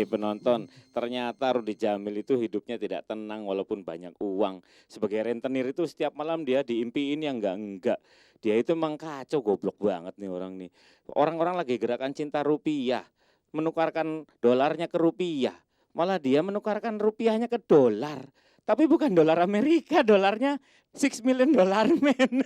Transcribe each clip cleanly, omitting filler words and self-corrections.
Penonton, ternyata Rudy Jamil itu hidupnya tidak tenang walaupun banyak uang. Sebagai rentenir itu setiap malam dia diimpiin yang enggak. Dia itu emang kacau, goblok banget nih orang nih. Orang-orang lagi gerakan cinta rupiah, menukarkan dolarnya ke rupiah. Malah dia menukarkan rupiahnya ke dolar. Tapi bukan dolar Amerika, dolarnya 6 million dollar men.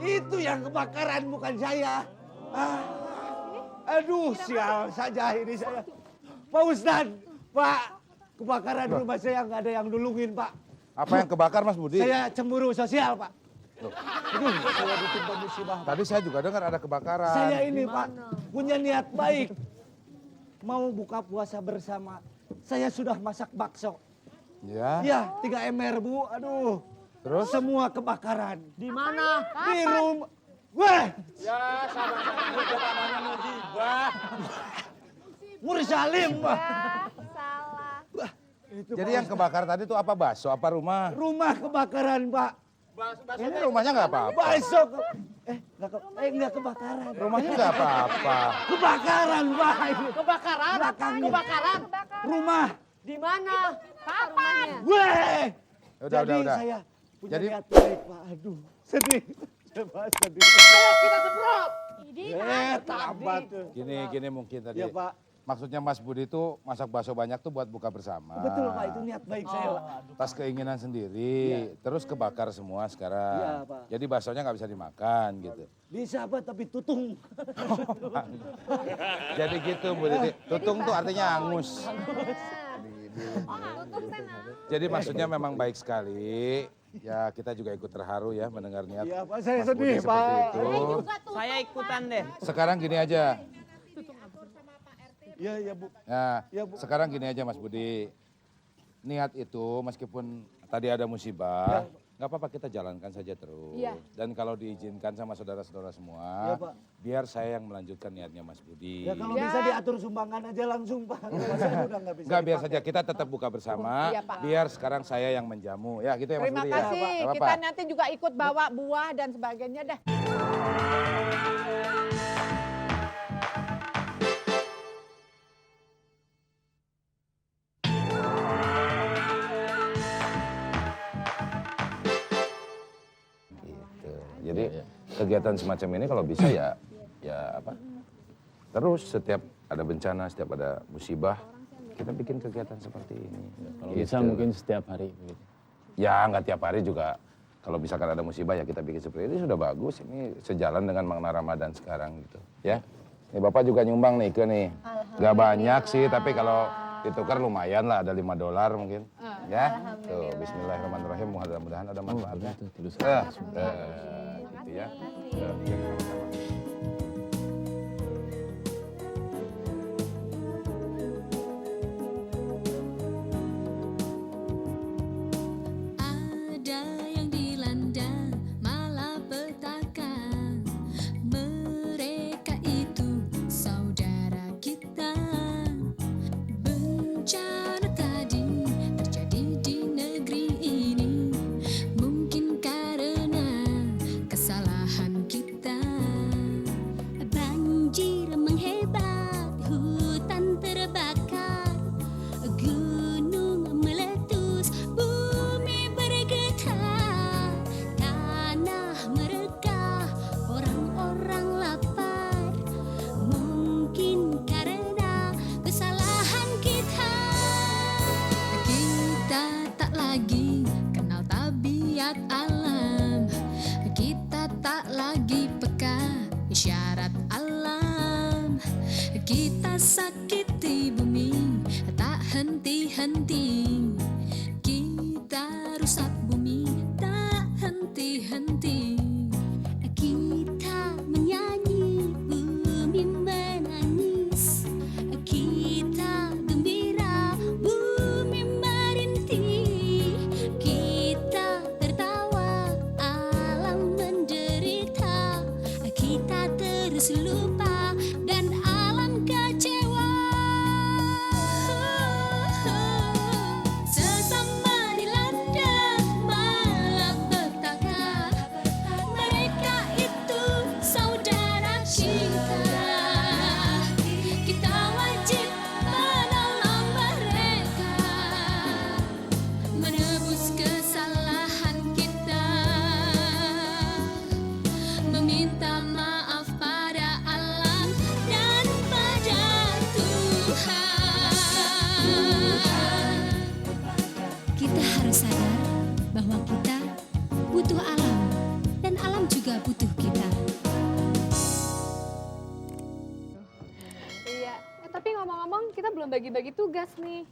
Itu yang kebakaran bukan saya. Aduh, sial saja ini saya. Pak Ustadz, Pak, kebakaran rumah saya nggak ada yang nulungin, Pak. Apa yang kebakar, Mas Budi? Saya cemburu sosial, Pak. Aduh, saya ditimpa musibah. Tadi saya juga dengar ada kebakaran. Saya ini, Pak, punya niat baik. Mau buka puasa bersama. Saya sudah masak bakso. Ya. Ya, 3 ember, Bu. Aduh. Terus? Semua kebakaran. Di mana? Di rumah. Wah! Ya, sama-sama namanya musibah. Mursalim, Pak. Salah. Itu, Jadi Pak yang kebakar tadi itu apa, bakso apa rumah? Rumah kebakaran, Pak. Ini rumahnya nggak apa-apa. Bakso. Enggak kebakaran. Rumahnya nggak apa-apa. Kebakaran, Pak. Kebakaran? Belakangnya. Kebakaran? Rumah. Di mana? Kapan? Weh. Udah, Jadi udah. saya punya Jadi- niat baik, Pak. Aduh, sedih. Saya sedih. Ayo kita semprot. Tamat tuh. Gini mungkin tadi. Ya, Pak. Maksudnya Mas Budi itu masak bakso banyak tuh buat buka bersama. Betul, Pak. Itu niat baik saya, Pak. Tas keinginan sendiri, terus kebakar semua sekarang. Iya, Pak. Jadi baksonya nggak bisa dimakan gitu. Bisa, Pak, tapi tutung. Jadi gitu Bu Diti. Tutung tuh artinya angus. Jadi maksudnya memang baik sekali. Ya kita juga ikut terharu ya mendengar niat. Iya, Pak. Saya Mas Budi sedih, seperti Pak. itu. Saya ikutan deh. Sekarang gini aja. Iya, iya, Bu. Nah, Ya, Bu. sekarang gini aja Mas Budi. Niat itu meskipun tadi ada musibah, nggak apa-apa kita jalankan saja terus. Iya. Dan kalau diizinkan sama saudara-saudara semua, Iya, Pak. biar saya yang melanjutkan niatnya Mas Budi. Ya kalau bisa diatur sumbangan aja langsung, Pak. Kalau saya udah nggak bisa. Enggak, biar dipakai. saja kita tetap buka bersama. Iya, Pak. Biar sekarang saya yang menjamu. Ya gitu ya Mas Terima Budi kasih. ya. Nggak Kita apa-apa. nanti juga ikut bawa buah dan sebagainya dah. Gitu. Jadi kegiatan semacam ini kalau bisa ya apa? Terus setiap ada bencana, setiap ada musibah, kita bikin kegiatan seperti ini. Kalau Gitu. bisa mungkin setiap hari. Begitu. Ya nggak tiap hari juga. Kalau misalkan ada musibah ya kita bikin seperti ini sudah bagus. Ini sejalan dengan makna Ramadan sekarang gitu. Ya. Ini Bapak juga nyumbang nih ke nih. Nggak banyak sih tapi kalau ditukar lumayan lah ada $5 mungkin. Ya. Tuh bismillahirrahmanirrahim. Mudah-mudahan ada manfaatnya. Tulus. Gitu ya. Sama-sama. Ada yang dilanda malapetaka. Mereka itu saudara kita. Bencana tadi terjadi di negeri ini. Mungkin karena kesalahan kita. Banjir menghebat, hutan terbakar, gunung meletus, bumi bergetar, tanah merekah, orang-orang lapar. Mungkin karena kesalahan kita. Kita tak lagi kenal tabiat alam. Kita tak lagi peka isyarat alam. Kita sakiti bumi tak henti-henti. Kita rusak bumi tak henti-henti. Kita menyanyi, bumi menangis. Kita gembira, bumi merintih. Kita tertawa, alam menderita. Kita terus lupa dan alam kecewa. Sesama dilanda malapetaka. minta maaf pada alam dan pada Tuhan. Kita harus sadar bahwa kita butuh alam dan alam juga butuh kita. Iya, tapi ngomong-ngomong kita belum bagi-bagi tugas nih.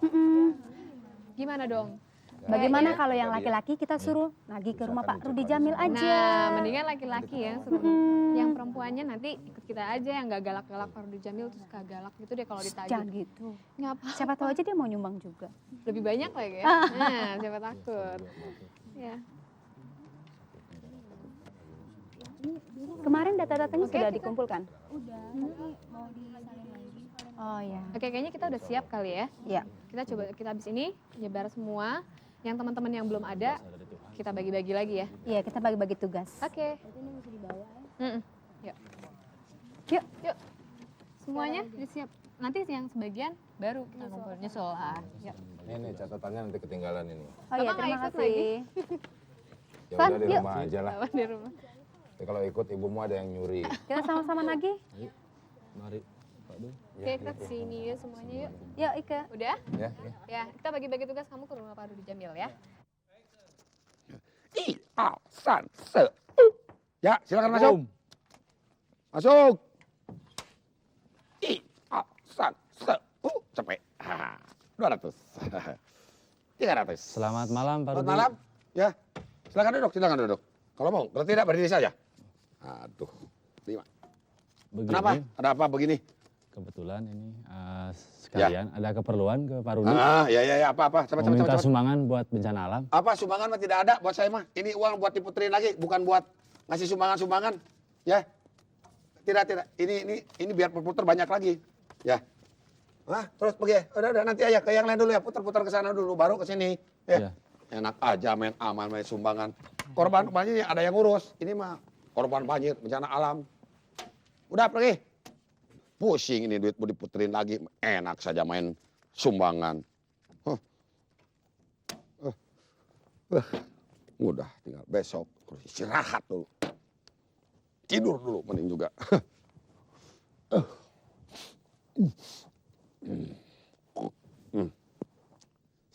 Gimana dong? Bagaimana Kayaknya- kalau yang laki-laki kita suruh lagi ke rumah Pak Rudi Jamil aja? Nah, mendingan laki-laki ya suruh. Yang perempuannya nanti ikut kita aja yang gak galak-galak Pak Rudi Jamil terus gak galak gitu deh kalau ditagih. Jangan gitu. Ngapa? Siapa tahu aja dia mau nyumbang juga. Lebih banyak lagi ya. Nah, siapa takut. Ya. Kemarin data-datanya Oke, sudah kita- dikumpulkan? Udah, mau disalin lagi. Oh ya. Oke, kayaknya kita udah siap kali ya. Iya. Kita coba kita habis ini nyebar semua. Yang teman-teman yang belum ada kita bagi-bagi lagi ya. Iya, kita bagi-bagi tugas. Oke. Mm-mm. Yuk. Yuk. Yuk. Semuanya udah siap. Nanti yang sebagian baru kita ngumpul nyusul lah. Yuk. Ini catatannya nanti ketinggalan ini. Oh iya, Bapak nggak terima ikut kasih. Ya San, udah di yuk. rumah aja lah. Lawan di rumah. Tapi kalau ikut ibumu ada yang nyuri. Kita sama-sama nagih. Mari, Pak Du. Oke, kita kesini yuk semuanya yuk. Yuk, Ike. Udah? Ya, ya. Ya, kita bagi-bagi tugas kamu ke rumah Pak Rudi Jamil ya. San, se. Ya, silakan masuk. Masuk. San, se. Cepet. 200. 300. Selamat malam Pak Selamat Rudi. malam. Ya, silakan duduk. Kalau mau, kalau tidak berdiri saja. Aduh, 5. Begini, Kenapa? Ada apa begini? kebetulan ini sekalian ada keperluan ke Pak Rudi. Ya, apa? Cepat. Meminta sumbangan buat bencana alam. Apa sumbangan mah tidak ada buat saya mah. Ini uang buat diputerin lagi, bukan buat ngasih sumbangan. Ya. Tidak. Ini biar berputar banyak lagi. Ya. Terus pergi. Udah nanti aja ke yang lain dulu ya, putar-putar ke sana dulu baru ke sini. Ya. Enak aja main aman main sumbangan. Korban banjir ada yang ngurus. Ini mah korban banjir, bencana alam. Udah pergi. Pusing ini duit mau diputerin lagi. Enak saja main sumbangan. Udah tinggal besok harus istirahat dulu. Tidur dulu mending juga.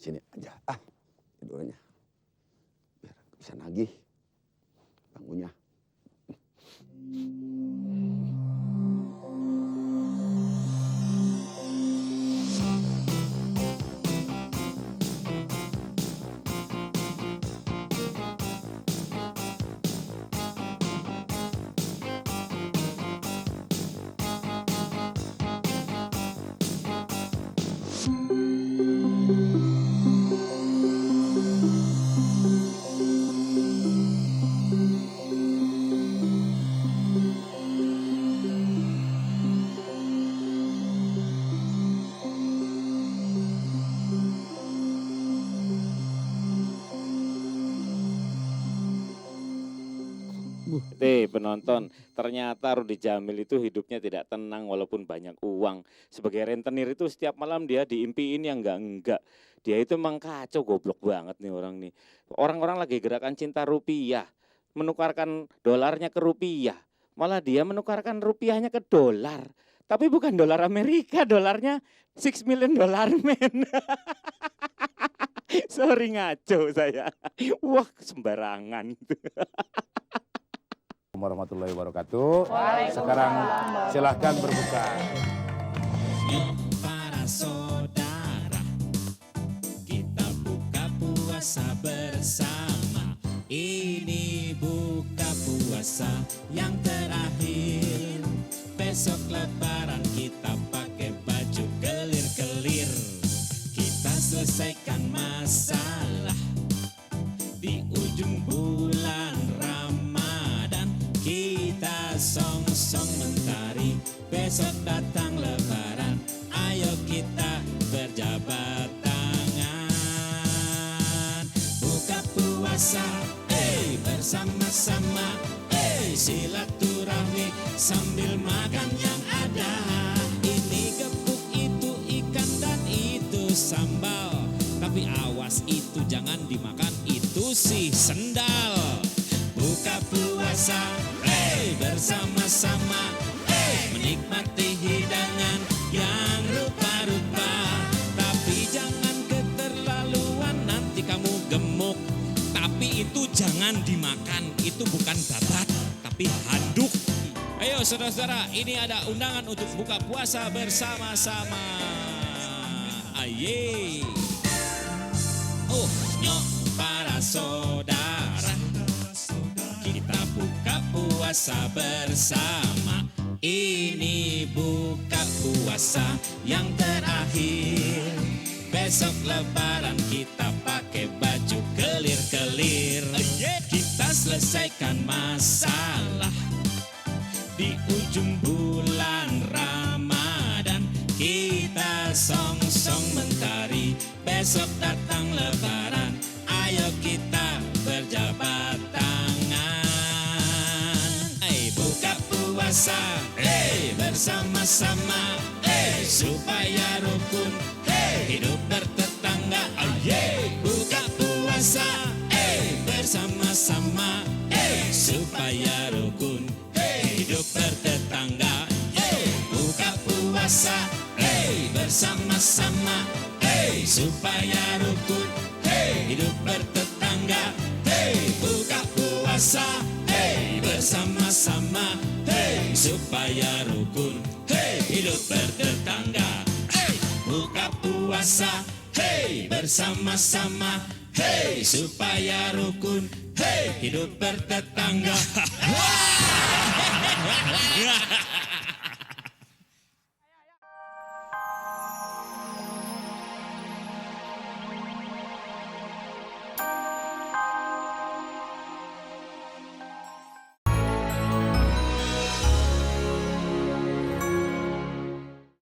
Sini aja tidurnya. Biar bisa nagih bangunnya. Penonton, ternyata Rudi Jamil itu hidupnya tidak tenang walaupun banyak uang. Sebagai rentenir itu setiap malam dia diimpiin yang enggak. Dia itu emang kacau, goblok banget nih orang nih. Orang-orang lagi gerakan cinta rupiah, menukarkan dolarnya ke rupiah. Malah dia menukarkan rupiahnya ke dolar. Tapi bukan dolar Amerika, dolarnya 6 million dollar men. Sorry ngaco saya. Wah sembarangan. Warahmatullahi wabarakatuh. Sekarang silahkan berbuka. Yuk para saudara, kita buka puasa bersama. Ini buka puasa yang terakhir. Besok lebaran kita pakai baju gelir-gelir. Kita selesaikan masalah di ujung bulan Ramadan. Kita song-song mentari, besok datang lebaran. Ayo kita berjabat tangan. Buka puasa, bersama-sama, silaturahmi sambil makan yang ada. Ini gepuk, itu ikan dan itu sambal. Tapi awas itu jangan dimakan, itu sih sendal. Buka puasa, hey bersama-sama, hey menikmati hidangan yang rupa-rupa. Tapi jangan keterlaluan, nanti kamu gemuk. Tapi itu jangan dimakan, itu bukan babat, tapi handuk. Ayo saudara-saudara, ini ada undangan untuk buka puasa bersama-sama. Aye. Oh, nyok para saudara, kita buka puasa bersama. Ini buka puasa yang terakhir. Besok lebaran kita pakai baju kelir-kelir. Kita selesaikan masalah di ujung bulan Ramadan. Kita song-song mentari, besok datang lebaran. Ayo kita berjabat tangan. Buka puasa, bersama-sama, supaya rukun, hidup bertetangga. Buka puasa, bersama-sama, supaya rukun, hidup bertetangga. Buka puasa, bersama-sama, supaya rukun, hidup bertetangga. Buka puasa, bersama-sama, supaya rukun, hidup bertetangga. Buka puasa, bersama-sama, supaya rukun, hidup bertetangga.